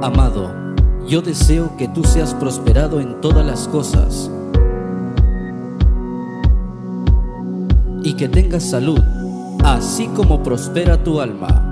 Amado, yo deseo que tú seas prosperado en todas las cosas y que tengas salud, así como prospera tu alma.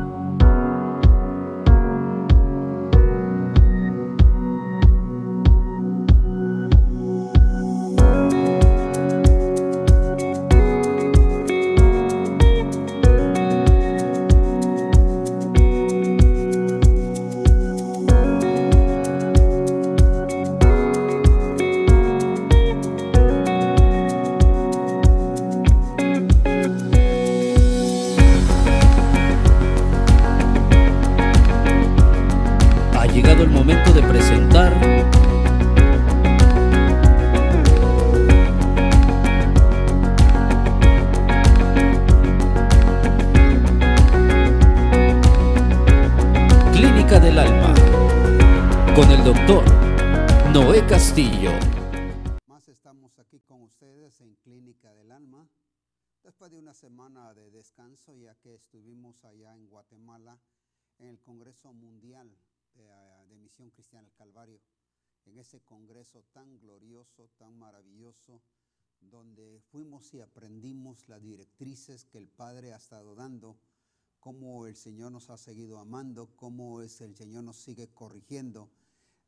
Ha llegado el momento de presentar Clínica del Alma con el doctor Noé Castillo. Más estamos aquí con ustedes en Clínica del Alma, después de una semana de descanso, ya que estuvimos allá en Guatemala en el Congreso Mundial de Misión Cristiana del Calvario, en ese congreso tan glorioso, tan maravilloso, donde fuimos y aprendimos las directrices que el Padre ha estado dando, cómo el Señor nos ha seguido amando, cómo el Señor nos sigue corrigiendo.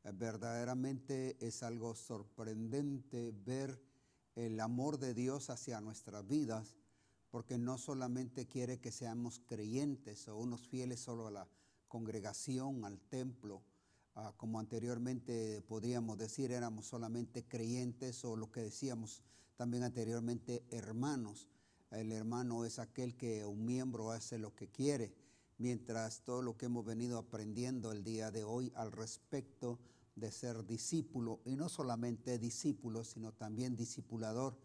Verdaderamente es algo sorprendente ver el amor de Dios hacia nuestras vidas, porque no solamente quiere que seamos creyentes o unos fieles solo a la congregación, al templo, como anteriormente podríamos decir, éramos solamente creyentes, o lo que decíamos también anteriormente, hermanos. El hermano es aquel que un miembro hace lo que quiere, mientras todo lo que hemos venido aprendiendo el día de hoy al respecto de ser discípulo, y no solamente discípulo, sino también discipulador,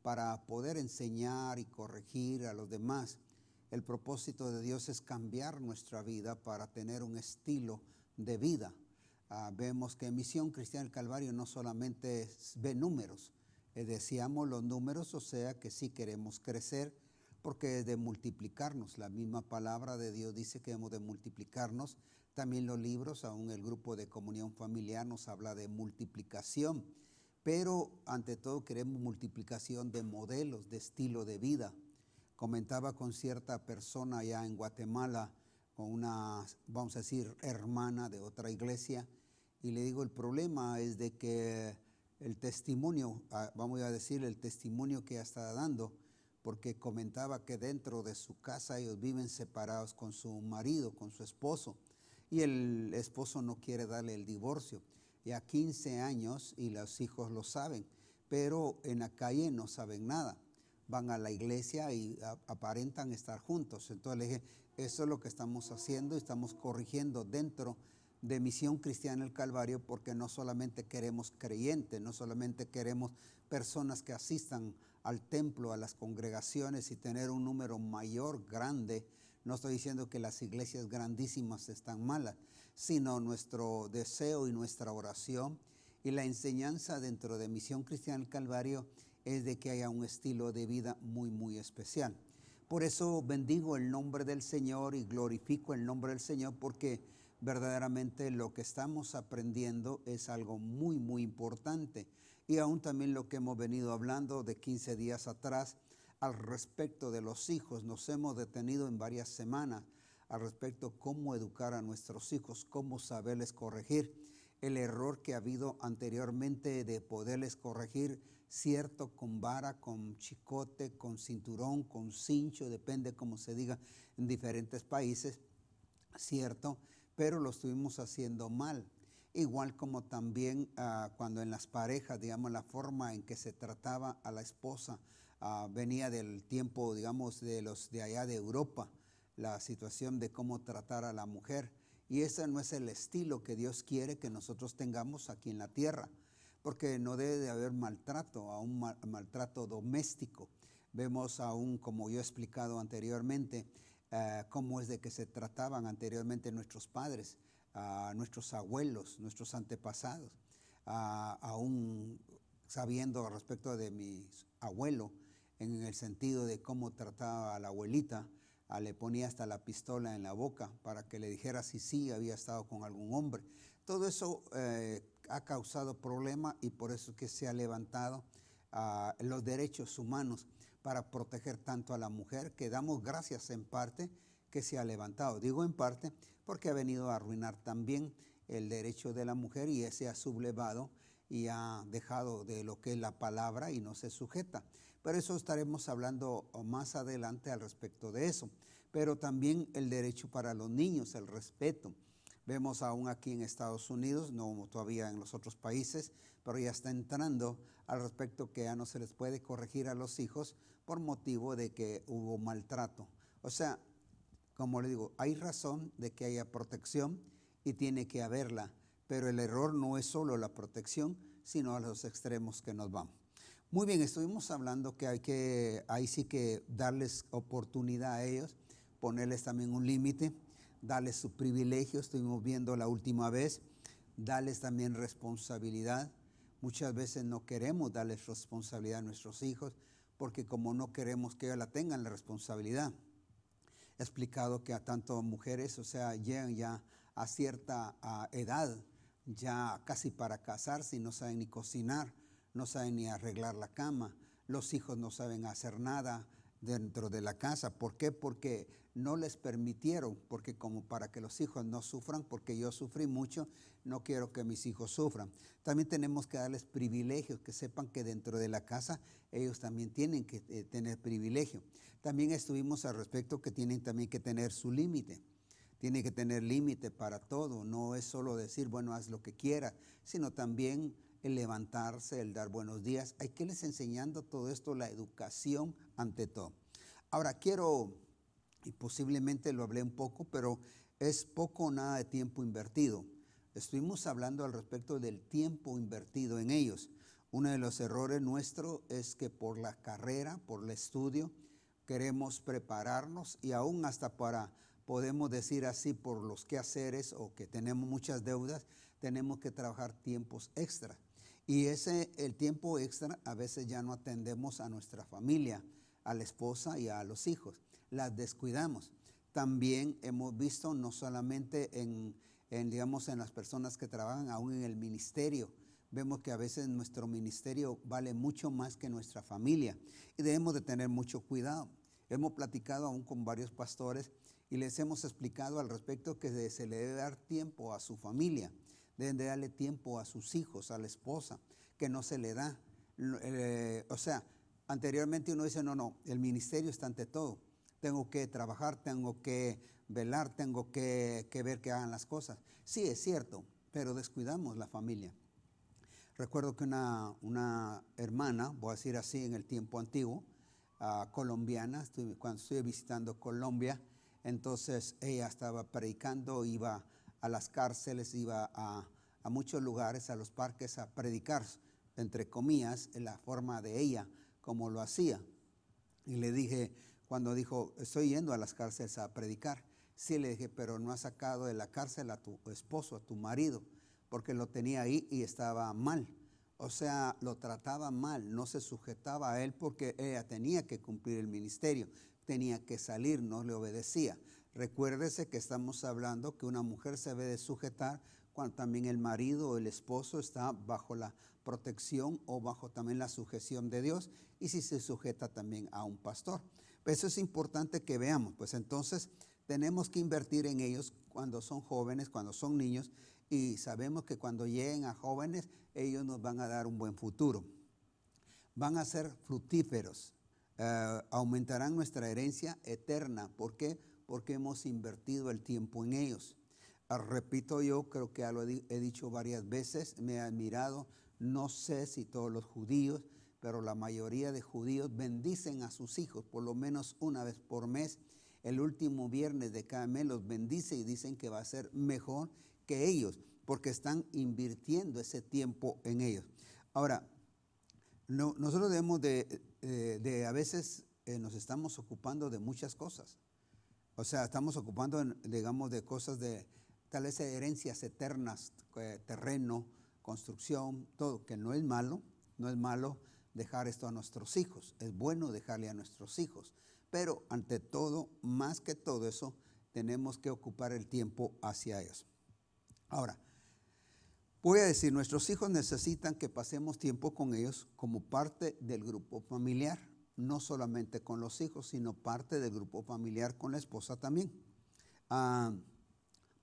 para poder enseñar y corregir a los demás. El propósito de Dios es cambiar nuestra vida para tener un estilo de vida. Vemos que Misión Cristiana del Calvario no solamente ve números, deseamos los números, o sea que sí queremos crecer, porque es de multiplicarnos. La misma palabra de Dios dice que hemos de multiplicarnos. También los libros, aún el grupo de comunión familiar nos habla de multiplicación, pero ante todo queremos multiplicación de modelos, de estilo de vida. Comentaba con cierta persona allá en Guatemala, con una, vamos a decir, hermana de otra iglesia, y le digo, el problema es de que el testimonio, vamos a decir, el testimonio que ella está dando, porque comentaba que dentro de su casa ellos viven separados con su marido, con su esposo, y el esposo no quiere darle el divorcio. Ya 15 años y los hijos lo saben, pero en la calle no saben nada. Van a la iglesia y aparentan estar juntos. Entonces le dije, eso es lo que estamos haciendo, y estamos corrigiendo dentro de Misión Cristiana del Calvario, porque no solamente queremos creyentes, no solamente queremos personas que asistan al templo, a las congregaciones y tener un número mayor, grande. No estoy diciendo que las iglesias grandísimas están malas, sino nuestro deseo y nuestra oración y la enseñanza dentro de Misión Cristiana del Calvario es de que haya un estilo de vida muy, muy especial. Por eso bendigo el nombre del Señor y glorifico el nombre del Señor, porque verdaderamente lo que estamos aprendiendo es algo muy, muy importante. Y aún también lo que hemos venido hablando de 15 días atrás al respecto de los hijos. Nos hemos detenido en varias semanas al respecto cómo educar a nuestros hijos, cómo saberles corregir. El error que ha habido anteriormente de poderles corregir, cierto, con vara, con chicote, con cinturón, con cincho, depende cómo se diga en diferentes países, cierto, pero lo estuvimos haciendo mal. Igual como también cuando en las parejas, digamos, la forma en que se trataba a la esposa venía del tiempo, digamos, de los de allá de Europa, la situación de cómo tratar a la mujer. Y ese no es el estilo que Dios quiere que nosotros tengamos aquí en la tierra, porque no debe de haber maltrato, aún maltrato doméstico. Vemos aún, como yo he explicado anteriormente, cómo es de que se trataban anteriormente nuestros padres, nuestros abuelos, nuestros antepasados, aún sabiendo respecto de mi abuelo, en el sentido de cómo trataba a la abuelita, le ponía hasta la pistola en la boca para que le dijera si sí había estado con algún hombre. Todo eso ha causado problemas y por eso es que se ha levantado los derechos humanos para proteger tanto a la mujer, que damos gracias en parte que se ha levantado. Digo en parte porque ha venido a arruinar también el derecho de la mujer y ese ha sublevado y ha dejado de lo que es la palabra y no se sujeta. Pero eso estaremos hablando más adelante al respecto de eso. Pero también el derecho para los niños, el respeto. Vemos aún aquí en Estados Unidos, no todavía en los otros países, pero ya está entrando al respecto que ya no se les puede corregir a los hijos por motivo de que hubo maltrato. O sea, como le digo, hay razón de que haya protección y tiene que haberla, pero el error no es solo la protección, sino a los extremos que nos vamos. Muy bien, estuvimos hablando que ahí sí que darles oportunidad a ellos, ponerles también un límite, darles su privilegio, estuvimos viendo la última vez, darles también responsabilidad. Muchas veces no queremos darles responsabilidad a nuestros hijos porque como no queremos que ellos la tengan la responsabilidad. He explicado que a tanto mujeres, o sea, llegan ya a cierta edad, ya casi para casarse y no saben ni cocinar, no saben ni arreglar la cama, los hijos no saben hacer nada dentro de la casa. ¿Por qué? Porque no les permitieron, porque como para que los hijos no sufran, porque yo sufrí mucho, no quiero que mis hijos sufran. También tenemos que darles privilegios, que sepan que dentro de la casa ellos también tienen que tener privilegio. También estuvimos al respecto que tienen también que tener su límite. Tiene que tener límite para todo, no es solo decir, bueno, haz lo que quieras, sino también el levantarse, el dar buenos días. Hay que irles enseñando todo esto, la educación ante todo. Ahora quiero, y posiblemente lo hablé un poco, pero es poco o nada de tiempo invertido. Estuvimos hablando al respecto del tiempo invertido en ellos. Uno de los errores nuestros es que por la carrera, por el estudio, queremos prepararnos y aún hasta podemos decir así, por los quehaceres o que tenemos muchas deudas, tenemos que trabajar tiempos extras. Y el tiempo extra a veces ya no atendemos a nuestra familia, a la esposa y a los hijos. Las descuidamos. También hemos visto no solamente digamos, en las personas que trabajan aún en el ministerio. Vemos que a veces nuestro ministerio vale mucho más que nuestra familia y debemos de tener mucho cuidado. Hemos platicado aún con varios pastores y les hemos explicado al respecto que se le debe dar tiempo a su familia. Deben de darle tiempo a sus hijos, a la esposa, que no se le da. O sea, anteriormente uno dice, no, el ministerio está ante todo. Tengo que trabajar, tengo que velar, tengo que ver que hagan las cosas. Sí, es cierto, pero descuidamos la familia. Recuerdo que una hermana, voy a decir así en el tiempo antiguo, colombiana, cuando estuve visitando Colombia, entonces ella estaba predicando, iba a las cárceles, iba a muchos lugares, a los parques a predicar, entre comillas, en la forma de ella, como lo hacía. Y le dije, cuando dijo, estoy yendo a las cárceles a predicar, sí, le dije, pero no has sacado de la cárcel a tu esposo, a tu marido, porque lo tenía ahí y estaba mal. O sea, lo trataba mal, no se sujetaba a él porque ella tenía que cumplir el ministerio, tenía que salir, no le obedecía. Recuérdese que estamos hablando que una mujer se debe de sujetar cuando también el marido o el esposo está bajo la protección o bajo también la sujeción de Dios y si se sujeta también a un pastor. Eso es importante que veamos, pues entonces tenemos que invertir en ellos cuando son jóvenes, cuando son niños y sabemos que cuando lleguen a jóvenes ellos nos van a dar un buen futuro. Van a ser fructíferos, aumentarán nuestra herencia eterna. ¿Por qué? Porque hemos invertido el tiempo en ellos. Repito, yo creo que ya lo he dicho varias veces, me he admirado, no sé si todos los judíos, pero la mayoría de judíos bendicen a sus hijos por lo menos una vez por mes. El último viernes de cada mes los bendice y dicen que va a ser mejor que ellos, porque están invirtiendo ese tiempo en ellos. Ahora, nosotros debemos a veces nos estamos ocupando de muchas cosas. O sea, estamos ocupando, digamos, de cosas de tal vez herencias eternas, terreno, construcción, todo, que no es malo dejar esto a nuestros hijos. Es bueno dejarle a nuestros hijos, Pero ante todo, más que todo eso, tenemos que ocupar el tiempo hacia ellos. Ahora, voy a decir, nuestros hijos necesitan que pasemos tiempo con ellos como parte del grupo familiar, no solamente con los hijos, sino parte del grupo familiar con la esposa también.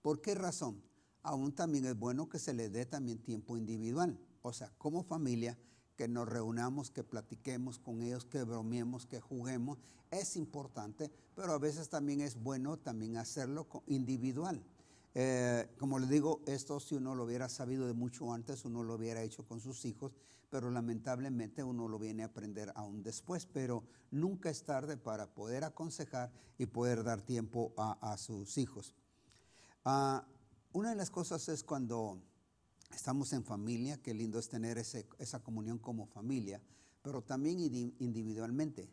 ¿Por qué razón? Aún también es bueno que se les dé también tiempo individual, o sea, como familia, que nos reunamos, que platiquemos con ellos, que bromeemos, que juguemos, es importante, pero a veces también es bueno también hacerlo individual. Como les digo, esto si uno lo hubiera sabido de mucho antes, uno lo hubiera hecho con sus hijos, pero lamentablemente uno lo viene a aprender aún después, pero nunca es tarde para poder aconsejar y poder dar tiempo a sus hijos. Una de las cosas es cuando estamos en familia, qué lindo es tener esa comunión como familia, pero también individualmente.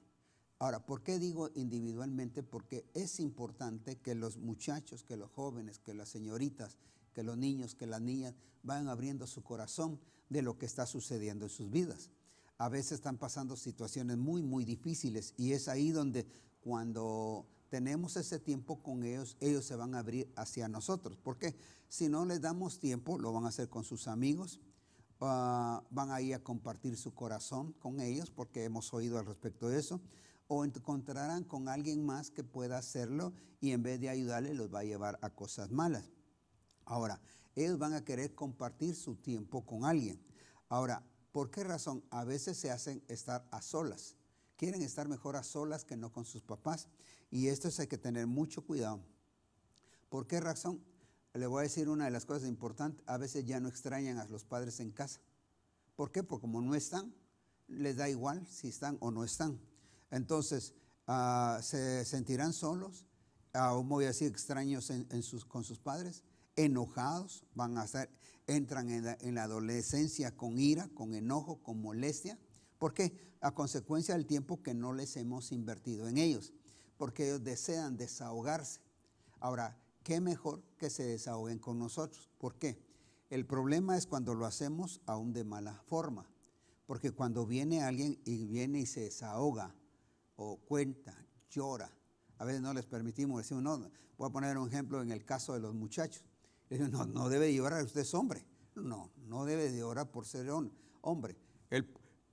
Ahora, ¿por qué digo individualmente? Porque es importante que los muchachos, que los jóvenes, que las señoritas, que los niños, que las niñas vayan abriendo su corazón de lo que está sucediendo en sus vidas. A veces están pasando situaciones muy, muy difíciles y es ahí donde cuando tenemos ese tiempo con ellos, ellos se van a abrir hacia nosotros. Porque si no les damos tiempo, lo van a hacer con sus amigos, van a ir a compartir su corazón con ellos porque hemos oído al respecto de eso, o encontrarán con alguien más que pueda hacerlo y en vez de ayudarles los va a llevar a cosas malas. Ahora, ellos van a querer compartir su tiempo con alguien. Ahora, ¿por qué razón? A veces se hacen estar a solas. Quieren estar mejor a solas que no con sus papás. Y esto hay que tener mucho cuidado. ¿Por qué razón? Le voy a decir una de las cosas importantes. A veces ya no extrañan a los padres en casa. ¿Por qué? Porque como no están, les da igual si están o no están. Entonces, se sentirán solos, voy a decir extraños con sus padres, enojados, entran en la adolescencia con ira, con enojo, con molestia. ¿Por qué? A consecuencia del tiempo que no les hemos invertido en ellos, porque ellos desean desahogarse. Ahora, ¿qué mejor que se desahoguen con nosotros? ¿Por qué? El problema es cuando lo hacemos aún de mala forma, porque cuando viene alguien y se desahoga, o cuenta, llora. A veces no les permitimos, decimos, no, voy a poner un ejemplo en el caso de los muchachos. Les digo, no debe llorar, usted es hombre. No debe de llorar por ser hombre. Él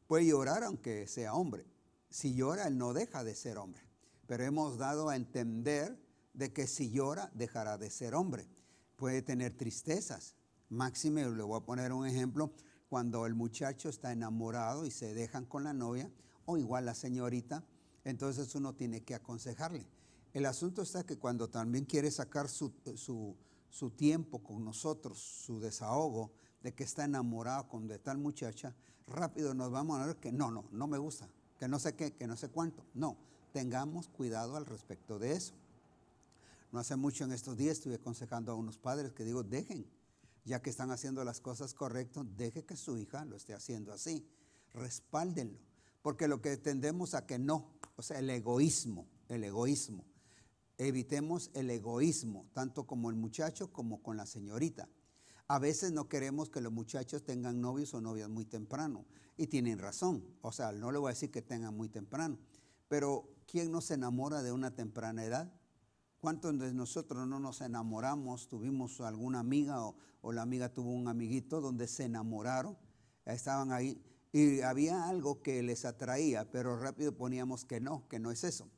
puede llorar aunque sea hombre. Si llora, él no deja de ser hombre. Pero hemos dado a entender de que si llora, dejará de ser hombre. Puede tener tristezas. Máxime, le voy a poner un ejemplo, cuando el muchacho está enamorado y se dejan con la novia, o igual la señorita, entonces uno tiene que aconsejarle. El asunto está que cuando también quiere sacar su tiempo con nosotros, su desahogo, de que está enamorado de tal muchacha, rápido nos vamos a ver que no me gusta, que no sé qué, que no sé cuánto. No, tengamos cuidado al respecto de eso. No hace mucho en estos días estuve aconsejando a unos padres que digo, dejen, ya que están haciendo las cosas correctas, deje que su hija lo esté haciendo así, respáldenlo. Porque lo que tendemos a que no, o sea, el egoísmo, evitemos el egoísmo, tanto como el muchacho como con la señorita. A veces no queremos que los muchachos tengan novios o novias muy temprano, y tienen razón, o sea, no le voy a decir que tengan muy temprano, pero ¿quién no se enamora de una temprana edad? ¿Cuántos de nosotros no nos enamoramos? Tuvimos alguna amiga o la amiga tuvo un amiguito donde se enamoraron, estaban ahí. Y había algo que les atraía, pero rápido poníamos que no es eso.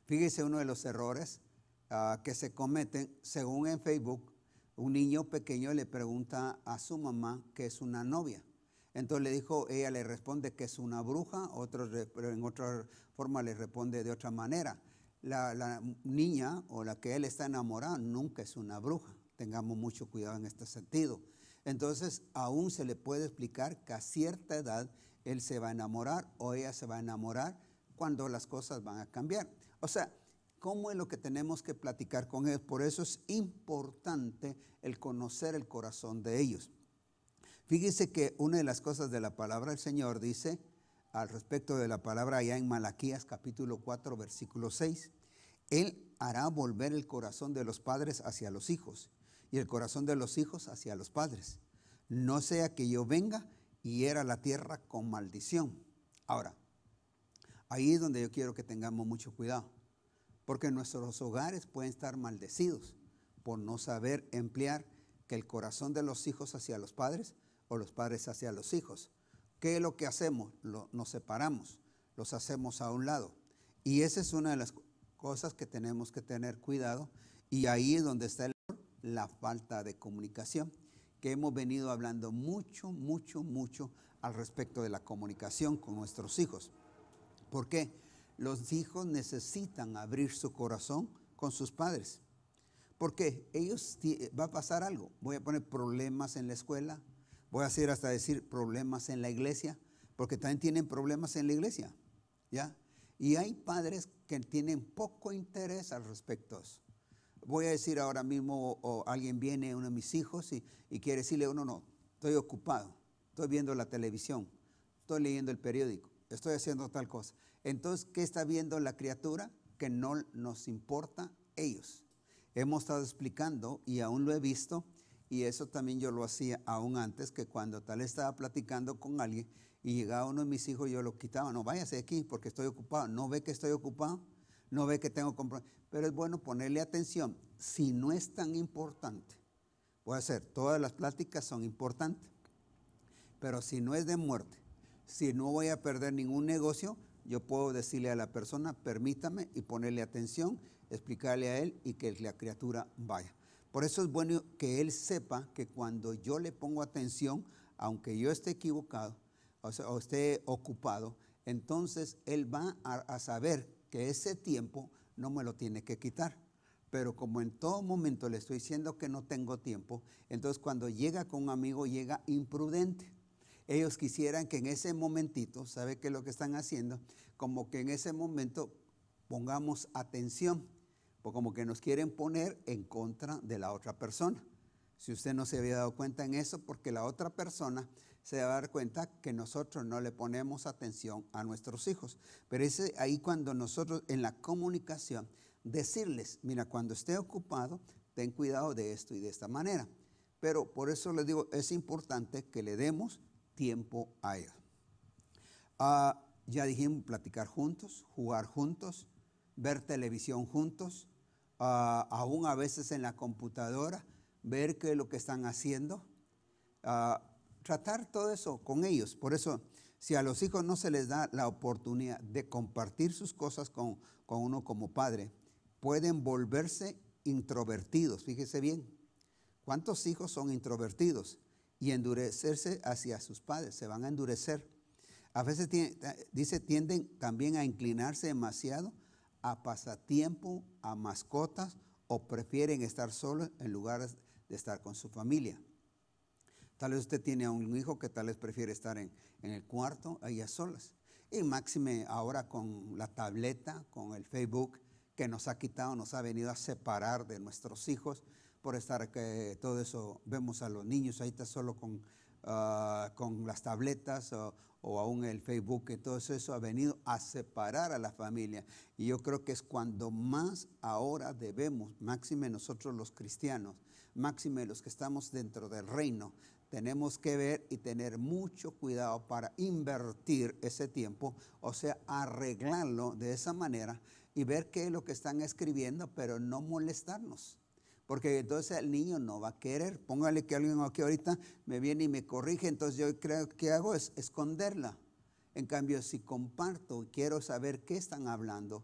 Fíjese uno de los errores que se cometen, según en Facebook, un niño pequeño le pregunta a su mamá qué es una novia. Entonces le dijo, ella le responde que es una bruja, pero en otra forma le responde de otra manera. La niña o la que él está enamorada nunca es una bruja. Tengamos mucho cuidado en este sentido. Entonces, aún se le puede explicar que a cierta edad él se va a enamorar o ella se va a enamorar cuando las cosas van a cambiar. O sea, ¿cómo es lo que tenemos que platicar con ellos? Por eso es importante el conocer el corazón de ellos. Fíjese que una de las cosas de la palabra del Señor dice, al respecto de la palabra allá en Malaquías capítulo 4, versículo 6, Él hará volver el corazón de los padres hacia los hijos y el corazón de los hijos hacia los padres. No sea que yo venga y hiera la tierra con maldición. Ahora, Ahí es donde yo quiero que tengamos mucho cuidado, porque nuestros hogares pueden estar maldecidos por no saber emplear que el corazón de los hijos hacia los padres o los padres hacia los hijos. ¿Qué es lo que hacemos? Nos separamos, los hacemos a un lado. Y esa es una de las cosas que tenemos que tener cuidado, y ahí es donde está la falta de comunicación, que hemos venido hablando mucho al respecto de la comunicación con nuestros hijos. ¿Por qué? Los hijos necesitan abrir su corazón con sus padres. Porque ellos va a pasar algo. Voy a poner problemas en la escuela, voy a hacer hasta decir problemas en la iglesia, porque también tienen problemas en la iglesia, ¿ya? Y hay padres que tienen poco interés al respecto de eso. Voy a decir ahora mismo, o alguien viene, uno de mis hijos, y quiere decirle a uno, no, estoy ocupado, estoy viendo la televisión, estoy leyendo el periódico, estoy haciendo tal cosa. Entonces, ¿qué está viendo la criatura? Que no nos importa ellos. Hemos estado explicando, y aún lo he visto, y eso también yo lo hacía aún antes, que cuando tal estaba platicando con alguien y llegaba uno de mis hijos, yo lo quitaba. No, váyase aquí porque estoy ocupado. ¿No ve que estoy ocupado? ¿No ve que tengo compromiso? Pero es bueno ponerle atención. Si no es tan importante, voy a hacer, todas las pláticas son importantes, pero si no es de muerte, si no voy a perder ningún negocio, yo puedo decirle a la persona, permítame, y ponerle atención, explicarle a él y que la criatura vaya. Por eso es bueno que él sepa que cuando yo le pongo atención, aunque yo esté equivocado o esté ocupado, entonces él va a saber que ese tiempo no me lo tiene que quitar. Pero como en todo momento le estoy diciendo que no tengo tiempo, entonces cuando llega con un amigo llega imprudente. Ellos quisieran que en ese momentito, ¿sabe qué es lo que están haciendo? Como que en ese momento pongamos atención, pues como que nos quieren poner en contra de la otra persona. Si usted no se había dado cuenta en eso, porque la otra persona se va a dar cuenta que nosotros no le ponemos atención a nuestros hijos. Pero es ahí cuando nosotros en la comunicación decirles, mira, cuando esté ocupado, ten cuidado de esto y de esta manera. Pero por eso les digo, es importante que le demos tiempo a ellos. Ya dijimos, platicar juntos, jugar juntos, ver televisión juntos, aún a veces en la computadora, ver qué es lo que están haciendo, tratar todo eso con ellos. Por eso, si a los hijos no se les da la oportunidad de compartir sus cosas con uno como padre, pueden volverse introvertidos. Fíjese bien, ¿cuántos hijos son introvertidos? Y endurecerse hacia sus padres, se van a endurecer. A veces tienden también a inclinarse demasiado a pasatiempo, a mascotas, o prefieren estar solos en lugar de estar con su familia. Tal vez usted tiene a un hijo que tal vez prefiere estar en el cuarto, ahí a solas. Y máxime ahora con la tableta, con el Facebook, que nos ha quitado, nos ha venido a separar de nuestros hijos, por estar que todo eso, vemos a los niños ahí está solo con las tabletas o aún el Facebook, que todo eso ha venido a separar a la familia. Y yo creo que es cuando más ahora debemos, máxime nosotros los cristianos, máxime los que estamos dentro del reino, tenemos que ver y tener mucho cuidado para invertir ese tiempo, o sea, arreglarlo de esa manera y ver qué es lo que están escribiendo, pero no molestarnos. Porque entonces el niño no va a querer. Póngale que alguien aquí ahorita me viene y me corrige, entonces yo creo que hago es esconderla. En cambio, si comparto y quiero saber qué están hablando,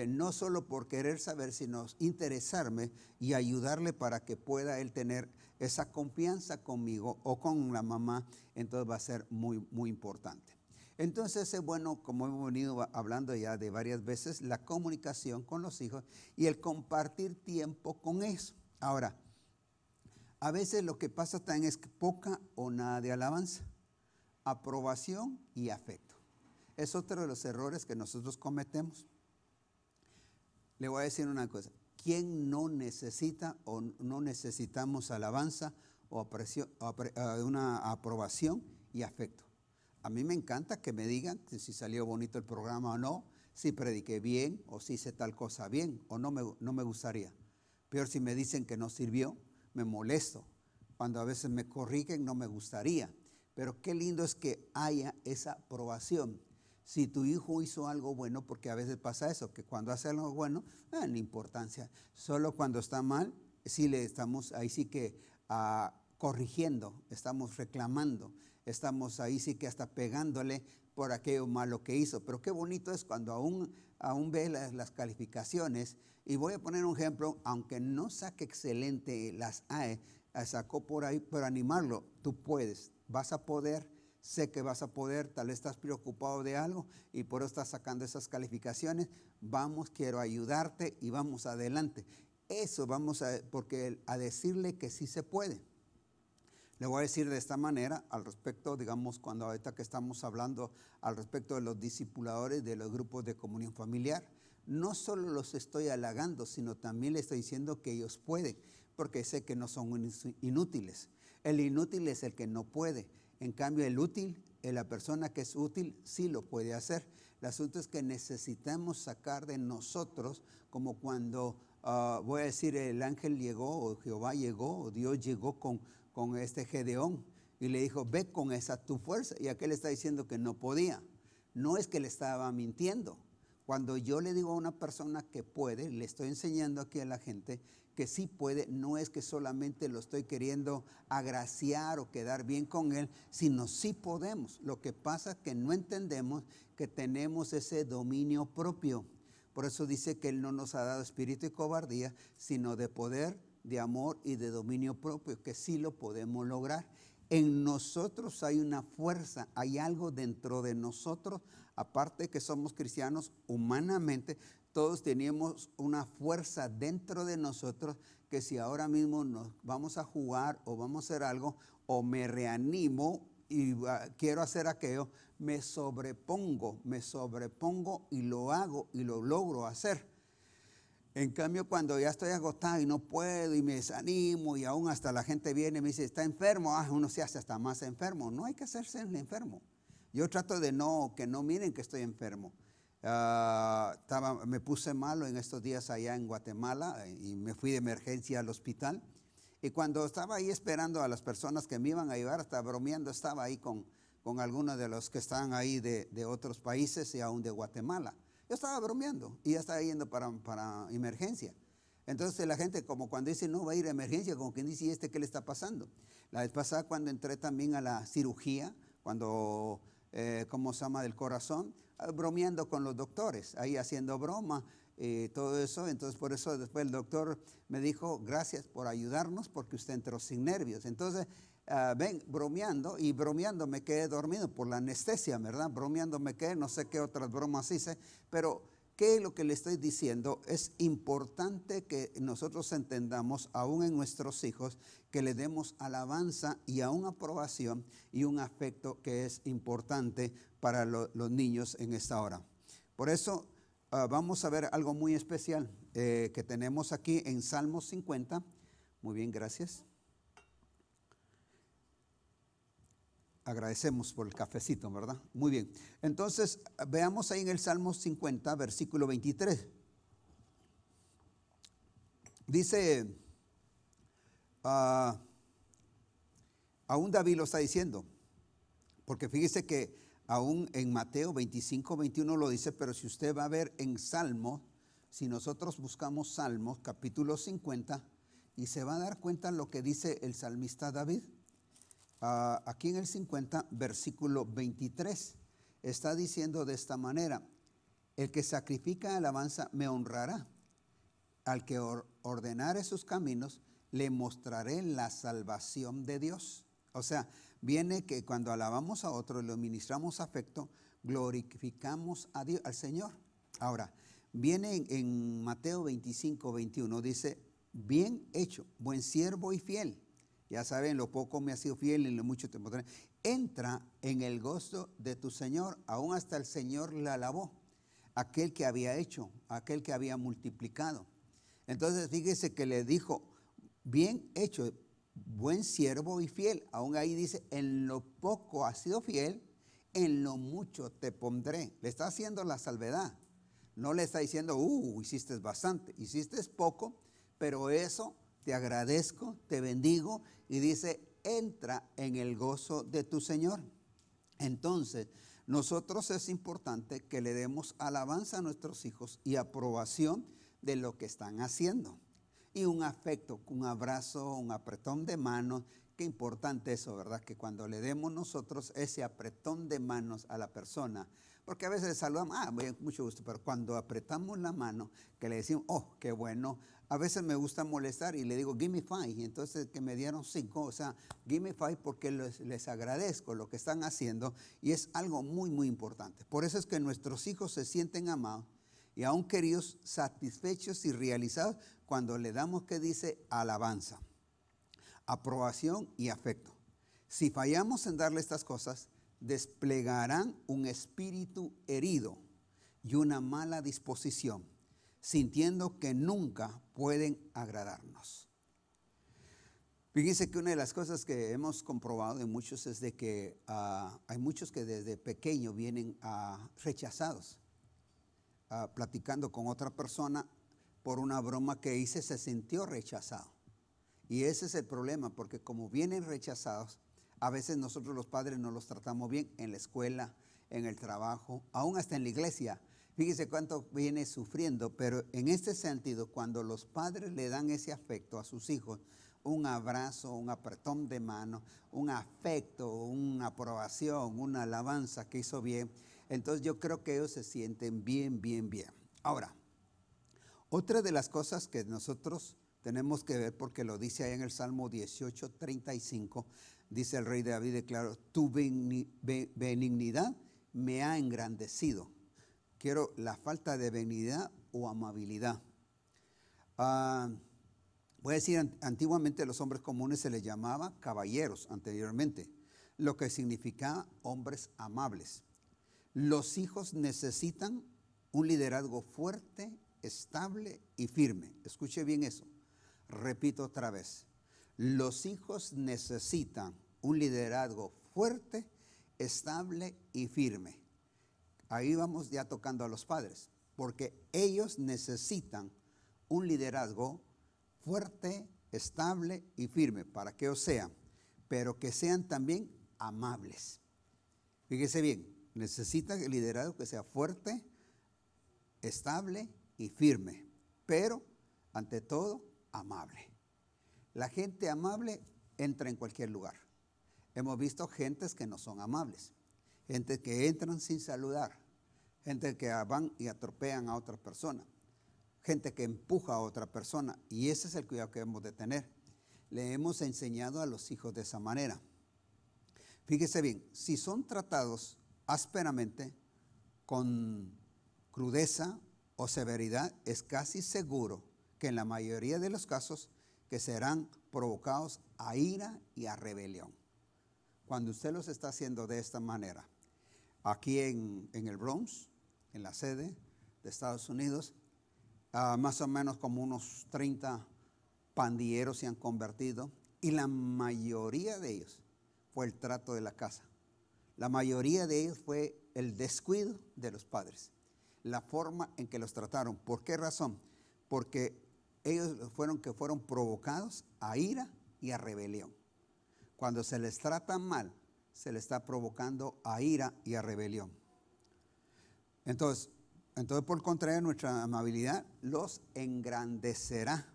no solo por querer saber, sino interesarme y ayudarle para que pueda él tener esa confianza conmigo o con la mamá, entonces va a ser muy, muy importante. Entonces es bueno, como hemos venido hablando ya de varias veces, la comunicación con los hijos y el compartir tiempo con ellos. Ahora, a veces lo que pasa también es que poca o nada de alabanza, aprobación y afecto. Es otro de los errores que nosotros cometemos. Le voy a decir una cosa, ¿quién no necesita o no necesitamos alabanza o una aprobación y afecto? A mí me encanta que me digan si salió bonito el programa o no, si prediqué bien o si hice tal cosa bien o no me gustaría. Peor si me dicen que no sirvió, me molesto. Cuando a veces me corrigen no me gustaría. Pero qué lindo es que haya esa aprobación. Si tu hijo hizo algo bueno, porque a veces pasa eso, que cuando hace algo bueno, no hay importancia. Solo cuando está mal, sí le estamos ahí sí que corrigiendo, estamos reclamando, estamos ahí sí que hasta pegándole por aquello malo que hizo. Pero qué bonito es cuando aún ve las calificaciones. Y voy a poner un ejemplo, aunque no saque excelente las AE, sacó por ahí, pero animarlo, tú puedes, vas a poder, sé que vas a poder, tal vez estás preocupado de algo y por eso estás sacando esas calificaciones, vamos, quiero ayudarte y vamos adelante. Eso vamos a decirle que sí se puede. Le voy a decir de esta manera al respecto, digamos, cuando ahorita que estamos hablando al respecto de los discipuladores, de los grupos de comunión familiar, no solo los estoy halagando, sino también le estoy diciendo que ellos pueden, porque sé que no son inútiles. El inútil es el que no puede. En cambio, el útil, la persona que es útil, sí lo puede hacer. El asunto es que necesitamos sacar de nosotros, como cuando, voy a decir, el ángel llegó, o Jehová llegó, o Dios llegó con este Gedeón, y le dijo, ve con esa tu fuerza. Y aquel está diciendo que no podía. No es que le estaba mintiendo. Cuando yo le digo a una persona que puede, le estoy enseñando aquí a la gente que sí puede, no es que solamente lo estoy queriendo agraciar o quedar bien con él, sino sí podemos. Lo que pasa es que no entendemos que tenemos ese dominio propio. Por eso dice que él no nos ha dado espíritu de cobardía, sino de poder, de amor y de dominio propio, que sí lo podemos lograr. En nosotros hay una fuerza, hay algo dentro de nosotros, aparte de que somos cristianos, humanamente, todos tenemos una fuerza dentro de nosotros que si ahora mismo nos vamos a jugar o vamos a hacer algo, o me reanimo y quiero hacer aquello, me sobrepongo y lo hago y lo logro hacer. En cambio, cuando ya estoy agotado y no puedo y me desanimo y aún hasta la gente viene y me dice, está enfermo, uno se hace hasta más enfermo. No hay que hacerse el enfermo. Yo trato de que no miren que estoy enfermo. Me puse malo en estos días allá en Guatemala y me fui de emergencia al hospital. Y cuando estaba ahí esperando a las personas que me iban a ayudar, hasta bromeando, estaba ahí con algunos de los que estaban ahí de otros países y aún de Guatemala. Yo estaba bromeando y ya estaba yendo para emergencia. Entonces la gente como cuando dice no va a ir a emergencia, como quien dice, ¿y qué le está pasando? La vez pasada cuando entré también a la cirugía, cuando, ¿cómo se llama?, del corazón, bromeando con los doctores, ahí haciendo broma, todo eso. Entonces por eso después el doctor me dijo, gracias por ayudarnos porque usted entró sin nervios. Entonces, bromeando me quedé dormido por la anestesia, ¿verdad? Bromeando me quedé, no sé qué otras bromas hice, pero ¿qué es lo que le estoy diciendo? Es importante que nosotros entendamos, aún en nuestros hijos, que le demos alabanza y aún aprobación y un afecto que es importante para los niños en esta hora. Por eso vamos a ver algo muy especial que tenemos aquí en Salmos 50. Muy bien, gracias. Agradecemos por el cafecito, ¿verdad? Muy bien. Entonces, veamos ahí en el Salmo 50, versículo 23. Dice, aún David lo está diciendo, porque fíjese que aún en Mateo 25, 21 lo dice, pero si usted va a ver en Salmos, si nosotros buscamos Salmos, capítulo 50, y se va a dar cuenta lo que dice el salmista David. Aquí en el 50, versículo 23, está diciendo de esta manera, el que sacrifica alabanza me honrará, al que ordenare sus caminos, le mostraré la salvación de Dios. O sea, viene que cuando alabamos a otro, le ministramos afecto, glorificamos a Dios, al Señor. Ahora, viene en Mateo 25, 21, dice, bien hecho, buen siervo y fiel. Ya saben, lo poco me ha sido fiel y lo mucho te pondré. Entra en el gozo de tu Señor. Aún hasta el Señor le alabó. Aquel que había hecho, aquel que había multiplicado. Entonces fíjese que le dijo, bien hecho, buen siervo y fiel. Aún ahí dice, en lo poco has sido fiel, en lo mucho te pondré. Le está haciendo la salvedad. No le está diciendo, hiciste bastante, hiciste poco, pero eso te agradezco, te bendigo, y dice, entra en el gozo de tu Señor. Entonces, Nosotros es importante que le demos alabanza a nuestros hijos y aprobación de lo que están haciendo. Y un afecto, un abrazo, un apretón de manos. Qué importante eso, ¿verdad? Que cuando le demos nosotros ese apretón de manos a la persona, porque a veces saludamos, mucho gusto, pero cuando apretamos la mano, que le decimos, oh, qué bueno, a veces me gusta molestar y le digo, give me 5, y entonces que me dieron 5, o sea, give me 5 porque les agradezco lo que están haciendo y es algo muy, muy importante. Por eso es que nuestros hijos se sienten amados y aún queridos, satisfechos y realizados cuando le damos, que dice, alabanza, aprobación y afecto. Si fallamos en darle estas cosas, desplegarán un espíritu herido y una mala disposición, sintiendo que nunca pueden agradarnos. Fíjense que una de las cosas que hemos comprobado de muchos es de que hay muchos que desde pequeño vienen rechazados. Platicando con otra persona por una broma que hice, se sintió rechazado. Y ese es el problema, porque como vienen rechazados, a veces nosotros los padres no los tratamos bien en la escuela, en el trabajo, aún hasta en la iglesia. Fíjese cuánto viene sufriendo, pero en este sentido, cuando los padres le dan ese afecto a sus hijos, un abrazo, un apretón de mano, un afecto, una aprobación, una alabanza que hizo bien, entonces yo creo que ellos se sienten bien, bien, bien. Ahora, otra de las cosas que nosotros tenemos que ver, porque lo dice ahí en el Salmo 18:35, dice el rey David, declaró, tu benignidad me ha engrandecido. Quiero la falta de benignidad o amabilidad. Voy a decir, antiguamente a los hombres comunes se les llamaba caballeros anteriormente, lo que significaba hombres amables. Los hijos necesitan un liderazgo fuerte, estable y firme. Escuche bien eso. Repito otra vez. Los hijos necesitan un liderazgo fuerte, estable y firme. Ahí vamos ya tocando a los padres, porque ellos necesitan un liderazgo fuerte, estable y firme para que ellos sean, pero que sean también amables. Fíjese bien. Necesita el liderazgo que sea fuerte, estable y firme, pero ante todo amable. La gente amable entra en cualquier lugar. Hemos visto gentes que no son amables, gente que entran sin saludar, gente que van y atropellan a otra persona, gente que empuja a otra persona, y ese es el cuidado que debemos de tener. Le hemos enseñado a los hijos de esa manera. Fíjese bien, si son tratados ásperamente, con crudeza o severidad, es casi seguro que en la mayoría de los casos que serán provocados a ira y a rebelión. Cuando usted los está haciendo de esta manera, aquí en el Bronx, en la sede de Estados Unidos, más o menos como unos 30 pandilleros se han convertido y la mayoría de ellos fue el trato de la casa. La mayoría de ellos fue el descuido de los padres, la forma en que los trataron. ¿Por qué razón? Porque ellos fueron provocados a ira y a rebelión. Cuando se les trata mal, se les está provocando a ira y a rebelión. Entonces por el contrario, nuestra amabilidad los engrandecerá.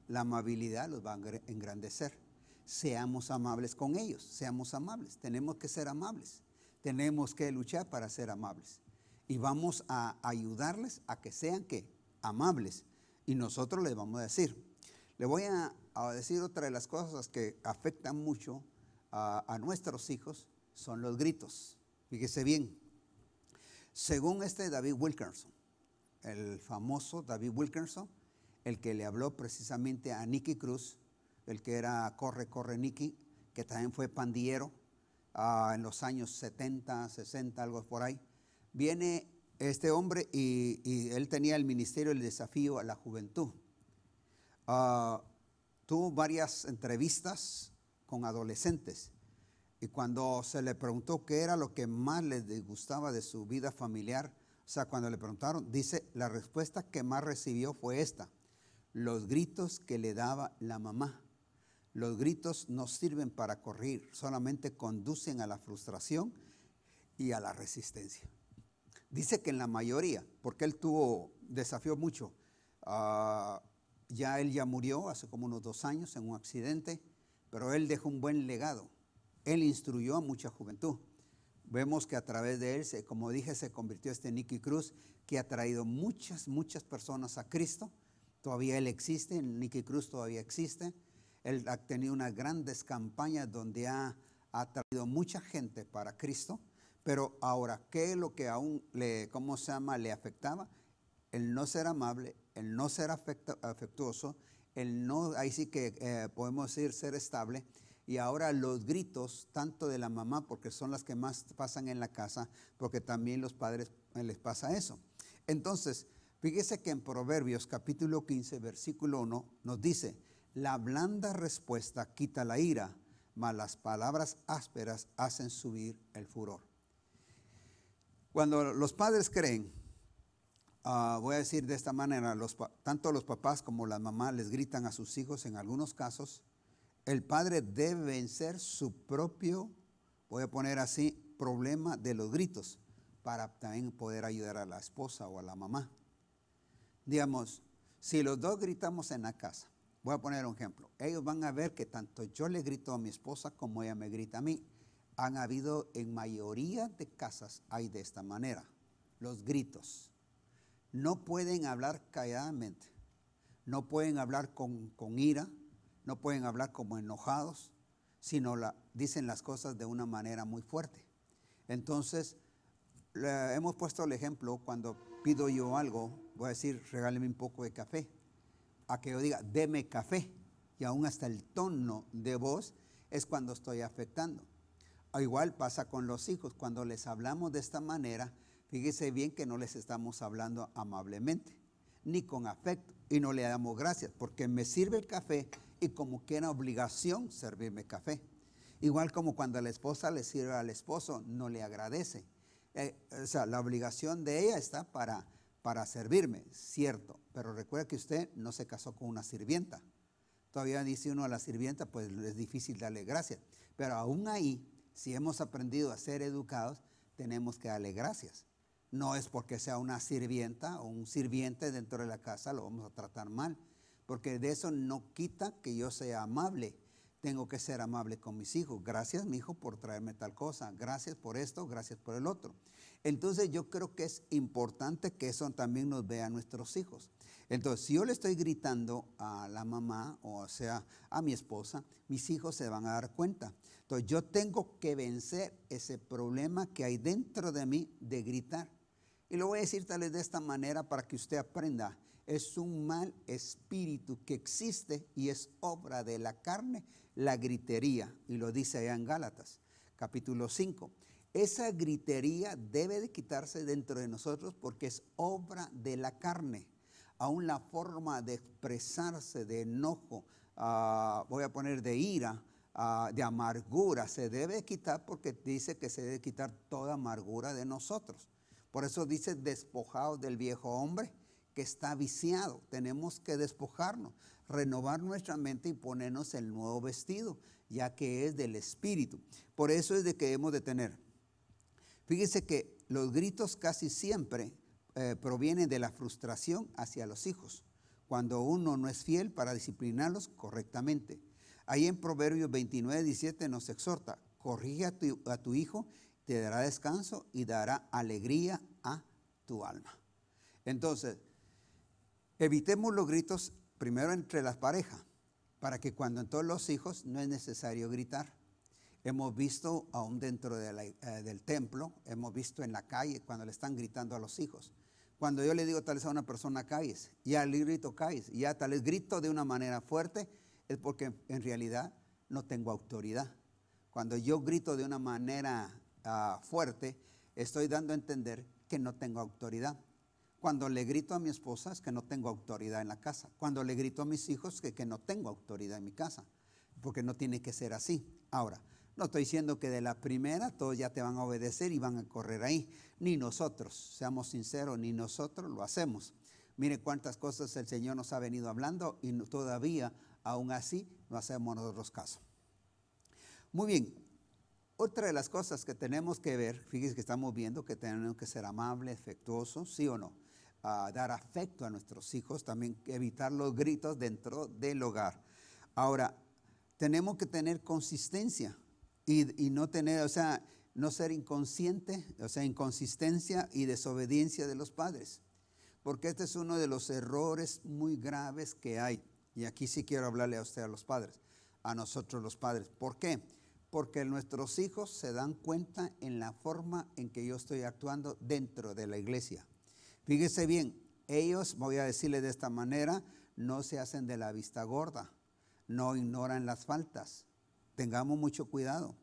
La amabilidad los va a engrandecer. Seamos amables con ellos, seamos amables. Tenemos que ser amables. Tenemos que luchar para ser amables. Y vamos a ayudarles a que sean amables. Y nosotros les vamos a decir. Le voy a decir otra de las cosas que afectan mucho a nuestros hijos, son los gritos. Fíjese bien. Según David Wilkerson, el famoso David Wilkerson, el que le habló precisamente a Nicky Cruz, el que era Corre, Corre Nicky, que también fue pandillero en los años 70, 60, algo por ahí. Viene este hombre y él tenía el ministerio del desafío a la juventud. Tuvo varias entrevistas con adolescentes y cuando se le preguntó qué era lo que más les disgustaba de su vida familiar, o sea, cuando le preguntaron, dice, la respuesta que más recibió fue esta: los gritos que le daba la mamá. Los gritos no sirven para corregir, solamente conducen a la frustración y a la resistencia. Dice que en la mayoría, porque él desafió mucho. Él ya murió hace como unos 2 años en un accidente, pero él dejó un buen legado. Él instruyó a mucha juventud. Vemos que a través de él, como dije, se convirtió Nicky Cruz, que ha traído muchas personas a Cristo. Todavía él existe, Nicky Cruz todavía existe. Él ha tenido unas grandes campañas donde ha traído mucha gente para Cristo. Pero ahora, ¿qué es lo que aún le afectaba? El no ser amable, el no ser afectuoso, el no, ahí sí que podemos decir ser estable. Y ahora los gritos, tanto de la mamá, porque son las que más pasan en la casa, porque también los padres les pasa eso. Entonces, fíjese que en Proverbios capítulo 15, versículo 1, nos dice: la blanda respuesta quita la ira, mas las palabras ásperas hacen subir el furor. Cuando los padres creen, voy a decir de esta manera, tanto los papás como las mamás les gritan a sus hijos en algunos casos, el padre debe vencer su propio, voy a poner así, problema de los gritos, para también poder ayudar a la esposa o a la mamá. Digamos, si los dos gritamos en la casa, voy a poner un ejemplo, ellos van a ver que tanto yo le grito a mi esposa como ella me grita a mí. Han habido en mayoría de casas, hay de esta manera, los gritos. No pueden hablar calladamente, no pueden hablar con ira, no pueden hablar como enojados, sino dicen las cosas de una manera muy fuerte. Entonces, hemos puesto el ejemplo cuando pido yo algo, voy a decir, regáleme un poco de café, a que yo diga, deme café, y aún hasta el tono de voz es cuando estoy afectando. Igual pasa con los hijos, cuando les hablamos de esta manera, fíjese bien que no les estamos hablando amablemente, ni con afecto, y no le damos gracias, porque me sirve el café y como que era obligación servirme café. Igual como cuando la esposa le sirve al esposo, no le agradece. O sea, la obligación de ella está para servirme, cierto, pero recuerda que usted no se casó con una sirvienta. Todavía dice uno a la sirvienta, pues es difícil darle gracias, pero aún ahí, si hemos aprendido a ser educados, tenemos que darle gracias. No es porque sea una sirvienta o un sirviente dentro de la casa, lo vamos a tratar mal, porque de eso no quita que yo sea amable. Tengo que ser amable con mis hijos. Gracias, mi hijo, por traerme tal cosa. Gracias por esto, gracias por el otro. Entonces yo creo que es importante que eso también nos vea a nuestros hijos. Entonces, si yo le estoy gritando a la mamá, o sea, a mi esposa, mis hijos se van a dar cuenta. Entonces, yo tengo que vencer ese problema que hay dentro de mí de gritar. Y lo voy a decir tal vez de esta manera para que usted aprenda. Es un mal espíritu que existe y es obra de la carne, la gritería. Y lo dice allá en Gálatas, capítulo 5. Esa gritería debe de quitarse dentro de nosotros porque es obra de la carne. Aún la forma de expresarse de enojo, voy a poner de ira, de amargura, se debe quitar porque dice que se debe quitar toda amargura de nosotros. Por eso dice despojados del viejo hombre que está viciado. Tenemos que despojarnos, renovar nuestra mente y ponernos el nuevo vestido, ya que es del Espíritu. Por eso es de que debemos de tener. Fíjese que los gritos casi siempre provienen de la frustración hacia los hijos, cuando uno no es fiel para disciplinarlos correctamente. Ahí en Proverbios 29:17 nos exhorta: corrige a tu hijo, te dará descanso y dará alegría a tu alma. Entonces, evitemos los gritos primero entre las parejas, para que cuando en todos los hijos no es necesario gritar. Hemos visto aún dentro del templo, hemos visto en la calle cuando le están gritando a los hijos. Cuando yo le digo tal vez a una persona calles, ya le grito calles, y ya tal vez grito de una manera fuerte, es porque en realidad no tengo autoridad. Cuando yo grito de una manera fuerte, estoy dando a entender que no tengo autoridad. Cuando le grito a mi esposa es que no tengo autoridad en la casa. Cuando le grito a mis hijos es que no tengo autoridad en mi casa, porque no tiene que ser así. Ahora, no estoy diciendo que de la primera todos ya te van a obedecer y van a correr ahí. Ni nosotros, seamos sinceros, ni nosotros lo hacemos. Mire cuántas cosas el Señor nos ha venido hablando y todavía, aún así, no hacemos nosotros caso. Muy bien, Otra de las cosas que tenemos que ver, fíjense que estamos viendo que tenemos que ser amables, afectuosos, ¿sí o no? Dar afecto a nuestros hijos, también evitar los gritos dentro del hogar. Ahora, tenemos que tener consistencia y no tener, o sea, no ser inconsciente, o sea, inconsistencia y desobediencia de los padres. Porque este es uno de los errores muy graves que hay. Y aquí sí quiero hablarle a usted, a los padres, a nosotros los padres. ¿Por qué? Porque nuestros hijos se dan cuenta en la forma en que yo estoy actuando dentro de la iglesia. Fíjese bien, ellos, voy a decirle de esta manera, no se hacen de la vista gorda, no ignoran las faltas. Tengamos mucho cuidado.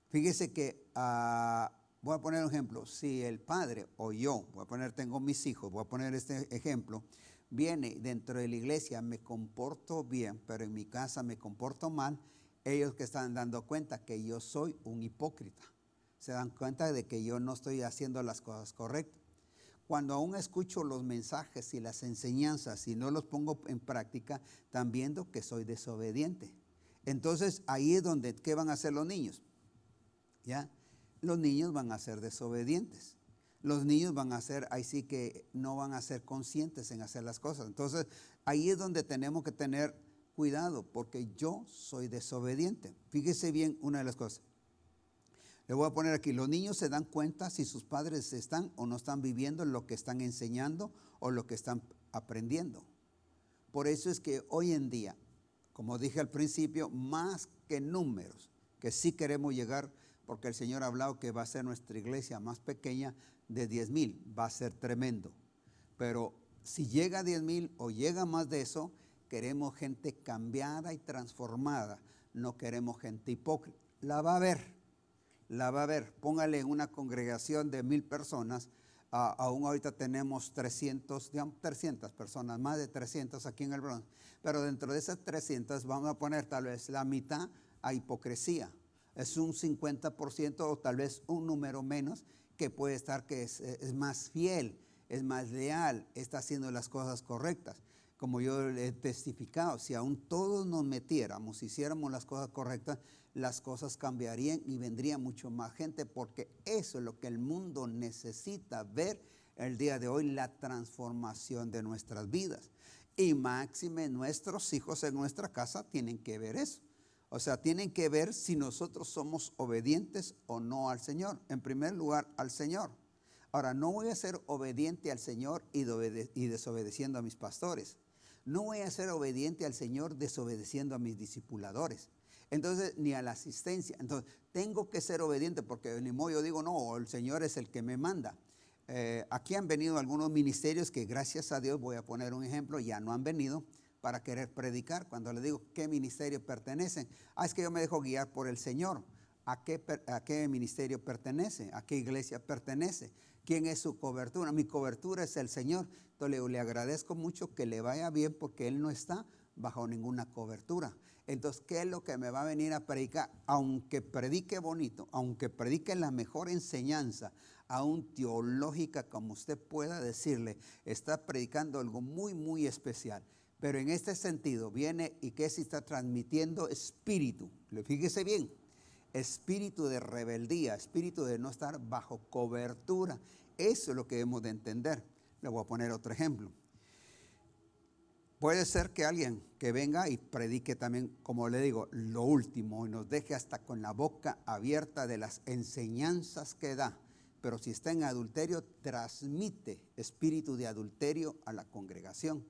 Fíjese que, voy a poner un ejemplo, si el padre o yo, tengo mis hijos, voy a poner este ejemplo, viene dentro de la iglesia, me comporto bien, pero en mi casa me comporto mal, ellos que están dando cuenta que yo soy un hipócrita, se dan cuenta de que yo no estoy haciendo las cosas correctas. Cuando aún escucho los mensajes y las enseñanzas y no los pongo en práctica, están viendo que soy desobediente. Entonces ahí es donde, ¿qué van a hacer los niños? ¿Ya? Los niños van a ser desobedientes. Los niños van a ser, ahí sí que no van a ser conscientes en hacer las cosas. Entonces ahí es donde tenemos que tener cuidado, porque yo soy desobediente. Fíjese bien una de las cosas. Le voy a poner aquí, los niños se dan cuenta si sus padres están o no están viviendo lo que están enseñando o lo que están aprendiendo. Por eso es que hoy en día, como dije al principio, más que números, que sí queremos llegar, porque el Señor ha hablado que va a ser nuestra iglesia más pequeña de 10,000, va a ser tremendo. Pero si llega a 10,000 o llega más de eso, queremos gente cambiada y transformada, no queremos gente hipócrita. La va a haber. Póngale en una congregación de 1,000 personas, aún ahorita tenemos 300 personas, más de 300 aquí en el Bronx, pero dentro de esas 300 vamos a poner tal vez la mitad a hipocresía. Es un 50% o tal vez un número menos que puede estar que es más fiel, es más leal, está haciendo las cosas correctas. Como yo he testificado, si aún todos nos metiéramos, hiciéramos las cosas correctas, las cosas cambiarían y vendría mucho más gente, porque eso es lo que el mundo necesita ver el día de hoy, la transformación de nuestras vidas. Y máxime nuestros hijos en nuestra casa tienen que ver eso. O sea, tienen que ver si nosotros somos obedientes o no al Señor. En primer lugar, al Señor. Ahora, no voy a ser obediente al Señor y desobedeciendo a mis pastores. No voy a ser obediente al Señor desobedeciendo a mis discipuladores. Entonces, ni a la asistencia. Entonces, tengo que ser obediente porque ni modo yo digo, no, el Señor es el que me manda. Aquí han venido algunos ministerios que, gracias a Dios, voy a poner un ejemplo, ya no han venido para querer predicar. Cuando les digo qué ministerio pertenecen, es que yo me dejo guiar por el Señor. ¿A qué ministerio pertenece? ¿A qué iglesia pertenece? ¿Quién es su cobertura? Mi cobertura es el Señor. Entonces le agradezco mucho que le vaya bien porque Él no está bajo ninguna cobertura. Entonces, ¿qué es lo que me va a venir a predicar? Aunque predique bonito, aunque predique la mejor enseñanza, aún teológica, como usted pueda decirle, está predicando algo muy, muy especial. Pero en este sentido viene y que se está transmitiendo espíritu. Fíjese bien, espíritu de rebeldía, espíritu de no estar bajo cobertura. Eso es lo que debemos de entender. Le voy a poner otro ejemplo. Puede ser que alguien que venga y predique también, como le digo, lo último y nos deje hasta con la boca abierta de las enseñanzas que da. Pero si está en adulterio, transmite espíritu de adulterio a la congregación,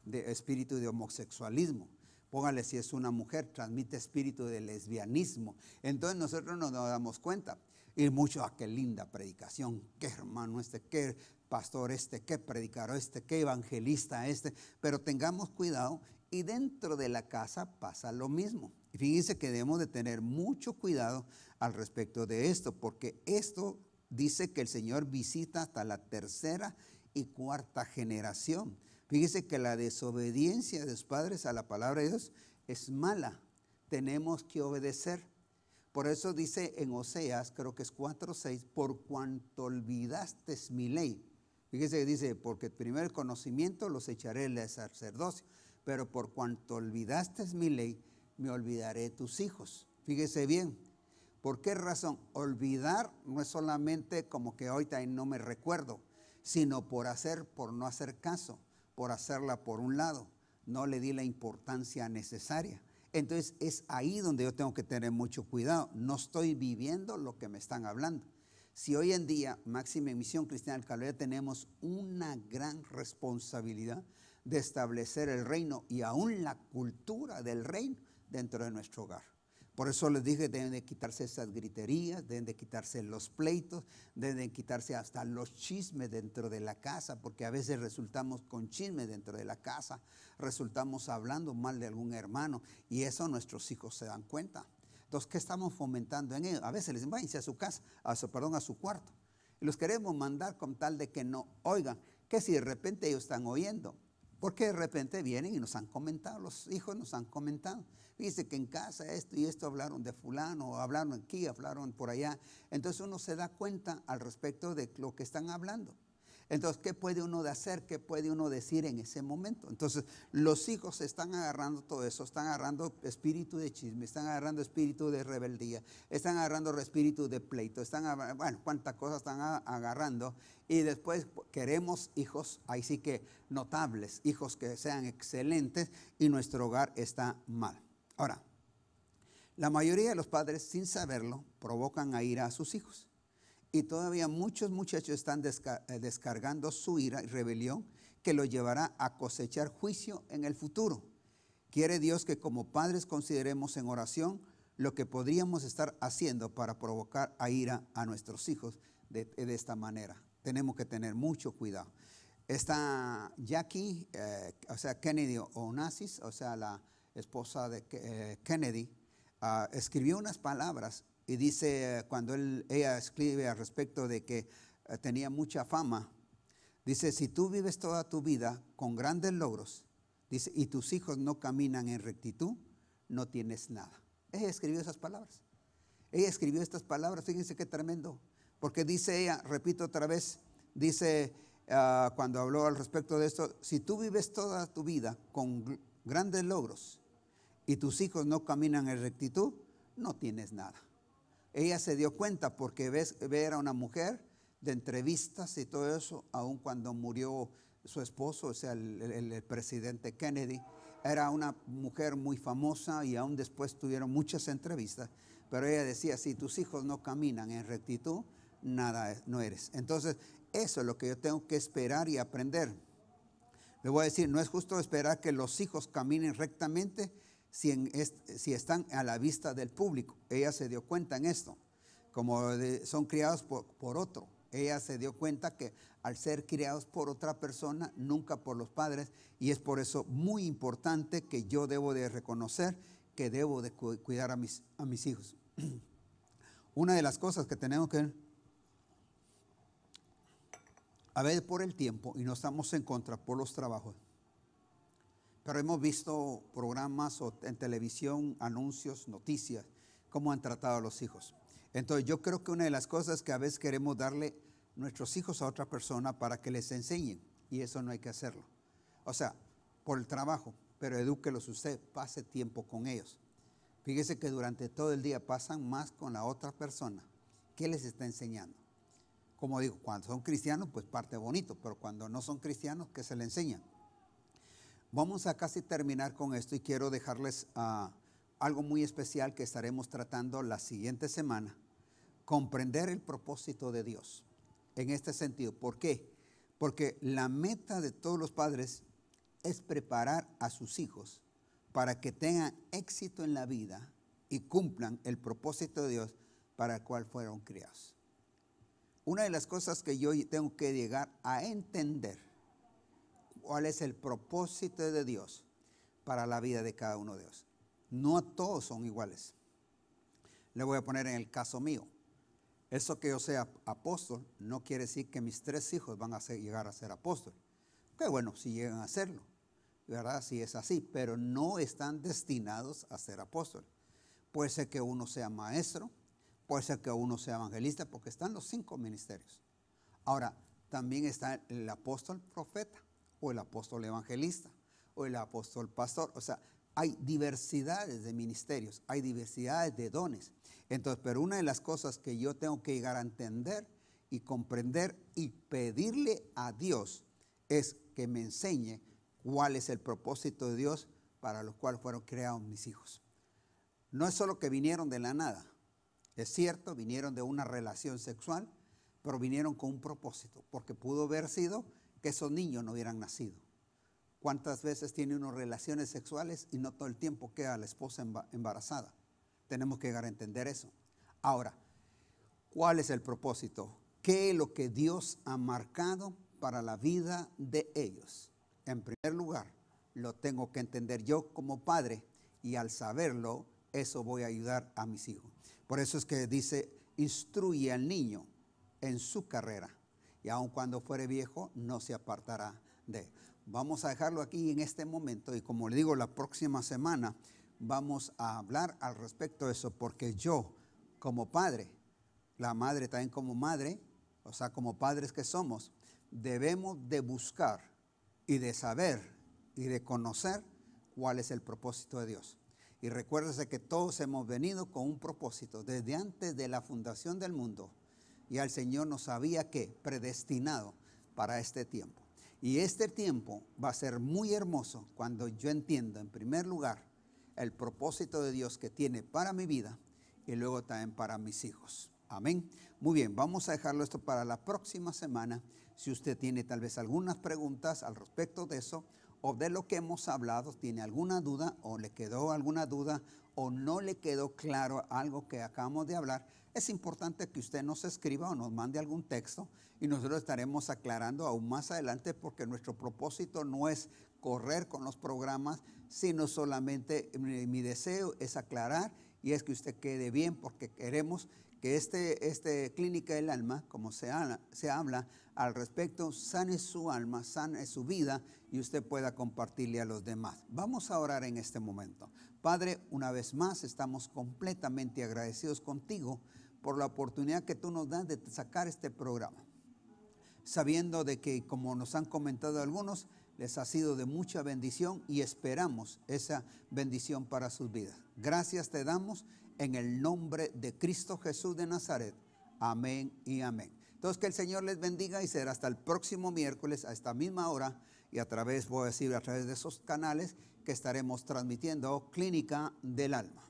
de espíritu de homosexualismo. Póngale, si es una mujer, transmite espíritu de lesbianismo. Entonces nosotros nos damos cuenta. Y mucho, qué linda predicación, qué hermano este, qué pastor este, qué predicador este, qué evangelista este. Pero tengamos cuidado, y dentro de la casa pasa lo mismo. Y fíjense que debemos de tener mucho cuidado al respecto de esto, porque esto dice que el Señor visita hasta la 3ª y 4ª generación. Fíjese que la desobediencia de los padres a la palabra de Dios es mala. Tenemos que obedecer. Por eso dice en Oseas, creo que es 4:6, por cuanto olvidaste mi ley. Fíjese que dice, porque primero el conocimiento los echaré del sacerdocio, pero por cuanto olvidaste mi ley, me olvidaré tus hijos. Fíjese bien, ¿Por qué razón? Olvidar no es solamente como que ahorita no me recuerdo, sino por no hacer caso, por hacerla por un lado. No le di la importancia necesaria. Entonces es ahí donde yo tengo que tener mucho cuidado. No estoy viviendo lo que me están hablando. Si hoy en día, Máxima Misión Cristiana del Calvario, tenemos una gran responsabilidad de establecer el reino y aún la cultura del reino dentro de nuestro hogar. Por eso les dije, deben de quitarse esas griterías, deben de quitarse los pleitos, deben de quitarse hasta los chismes dentro de la casa, porque a veces resultamos con chismes dentro de la casa, resultamos hablando mal de algún hermano y eso nuestros hijos se dan cuenta. Entonces, ¿qué estamos fomentando en ellos? A veces les dicen, váyanse a su casa, a su cuarto. Y los queremos mandar con tal de que no oigan, que si de repente ellos están oyendo, porque de repente vienen y nos han comentado, los hijos nos han comentado. Dice que en casa esto y esto hablaron de fulano, hablaron aquí, hablaron por allá. Entonces uno se da cuenta al respecto de lo que están hablando. Entonces, ¿qué puede uno hacer? ¿Qué puede uno decir en ese momento? Entonces, los hijos están agarrando todo eso, están agarrando espíritu de chisme, están agarrando espíritu de rebeldía, están agarrando espíritu de pleito, bueno, cuántas cosas están agarrando. Y después queremos hijos, ahí sí que notables, hijos que sean excelentes y nuestro hogar está mal. Ahora, la mayoría de los padres, sin saberlo, provocan a ira a sus hijos. Y todavía muchos muchachos están descargando su ira y rebelión que los llevará a cosechar juicio en el futuro. Quiere Dios que como padres consideremos en oración lo que podríamos estar haciendo para provocar a ira a nuestros hijos de esta manera. Tenemos que tener mucho cuidado. Esta Jackie, Kennedy Onassis, la esposa de Kennedy, escribió unas palabras y dice, cuando ella escribe al respecto de que tenía mucha fama, dice, si tú vives toda tu vida con grandes logros, dice, y tus hijos no caminan en rectitud, no tienes nada. Ella escribió esas palabras. Ella escribió estas palabras, fíjense qué tremendo, porque dice ella, repito otra vez, dice cuando habló al respecto de esto, si tú vives toda tu vida con grandes logros y tus hijos no caminan en rectitud, no tienes nada. Ella se dio cuenta porque era una mujer de entrevistas y todo eso, aun cuando murió su esposo, el presidente Kennedy, era una mujer muy famosa y aún después tuvieron muchas entrevistas, pero ella decía, si tus hijos no caminan en rectitud, nada no eres. Entonces, eso es lo que yo tengo que esperar y aprender. Le voy a decir, no es justo esperar que los hijos caminen rectamente si están a la vista del público. Ella se dio cuenta en esto, como son criados por otro. Ella se dio cuenta que al ser criados por otra persona, nunca por los padres, y es por eso muy importante que yo debo de reconocer que debo de cuidar a mis hijos. Una de las cosas que tenemos que a ver por el tiempo, y no estamos en contra por los trabajos, pero hemos visto programas en televisión, anuncios, noticias, cómo han tratado a los hijos. Entonces yo creo que una de las cosas que a veces queremos darle nuestros hijos a otra persona para que les enseñen, y eso no hay que hacerlo. O sea, por el trabajo, pero edúquelos usted, pase tiempo con ellos. Fíjese que durante todo el día pasan más con la otra persona. ¿Qué les está enseñando? Como digo, cuando son cristianos, pues parte bonito, pero cuando no son cristianos, ¿qué se les enseña? Vamos a casi terminar con esto y quiero dejarles algo muy especial que estaremos tratando la siguiente semana. Comprender el propósito de Dios en este sentido. ¿Por qué? Porque la meta de todos los padres es preparar a sus hijos para que tengan éxito en la vida y cumplan el propósito de Dios para el cual fueron criados. Una de las cosas que yo tengo que llegar a entender, cuál es el propósito de Dios para la vida de cada uno de ellos. No todos son iguales. Le voy a poner en el caso mío. Eso que yo sea apóstol no quiere decir que mis 3 hijos van a llegar a ser apóstoles. Que bueno, si llegan a serlo, ¿verdad? Si es así, pero no están destinados a ser apóstoles. Puede ser que uno sea maestro, puede ser que uno sea evangelista, porque están los 5 ministerios. Ahora, también está el apóstol profeta, o el apóstol evangelista, o el apóstol pastor. O sea, hay diversidades de ministerios, hay diversidades de dones. Entonces, pero una de las cosas que yo tengo que llegar a entender y comprender y pedirle a Dios es que me enseñe cuál es el propósito de Dios para los cuales fueron creados mis hijos. No es solo que vinieron de la nada. Es cierto, vinieron de una relación sexual, pero vinieron con un propósito, porque pudo haber sido que esos niños no hubieran nacido. ¿Cuántas veces tiene uno relaciones sexuales y no todo el tiempo queda la esposa embarazada? Tenemos que llegar a entender eso. Ahora, ¿cuál es el propósito? ¿Qué es lo que Dios ha marcado para la vida de ellos? En primer lugar, lo tengo que entender yo como padre, y al saberlo, eso voy a ayudar a mis hijos. Por eso es que dice, instruye al niño en su carrera, y aun cuando fuere viejo, no se apartará de él. Vamos a dejarlo aquí en este momento, y como le digo, la próxima semana vamos a hablar al respecto de eso, porque yo como padre, la madre también como madre, o sea, como padres que somos, debemos de buscar y de saber y de conocer cuál es el propósito de Dios. Y recuérdese que todos hemos venido con un propósito desde antes de la fundación del mundo. Ya el Señor nos había predestinado para este tiempo. Y este tiempo va a ser muy hermoso cuando yo entienda, en primer lugar, el propósito de Dios que tiene para mi vida y luego también para mis hijos. Amén. Muy bien, vamos a dejarlo esto para la próxima semana. Si usted tiene tal vez algunas preguntas al respecto de eso o de lo que hemos hablado, tiene alguna duda o le quedó alguna duda o no le quedó claro algo que acabamos de hablar, es importante que usted nos escriba o nos mande algún texto y nosotros estaremos aclarando aún más adelante, porque nuestro propósito no es correr con los programas, sino solamente mi deseo es aclarar y es que usted quede bien, porque queremos que este Clínica del Alma, como se habla al respecto, sane su alma, sane su vida y usted pueda compartirle a los demás. Vamos a orar en este momento. Padre, una vez más estamos completamente agradecidos contigo por la oportunidad que tú nos das de sacar este programa, sabiendo de que, como nos han comentado algunos, les ha sido de mucha bendición y esperamos esa bendición para sus vidas. Gracias te damos en el nombre de Cristo Jesús de Nazaret. Amén y amén. Entonces, que el Señor les bendiga y será hasta el próximo miércoles a esta misma hora y a través de esos canales que estaremos transmitiendo Clínica del Alma.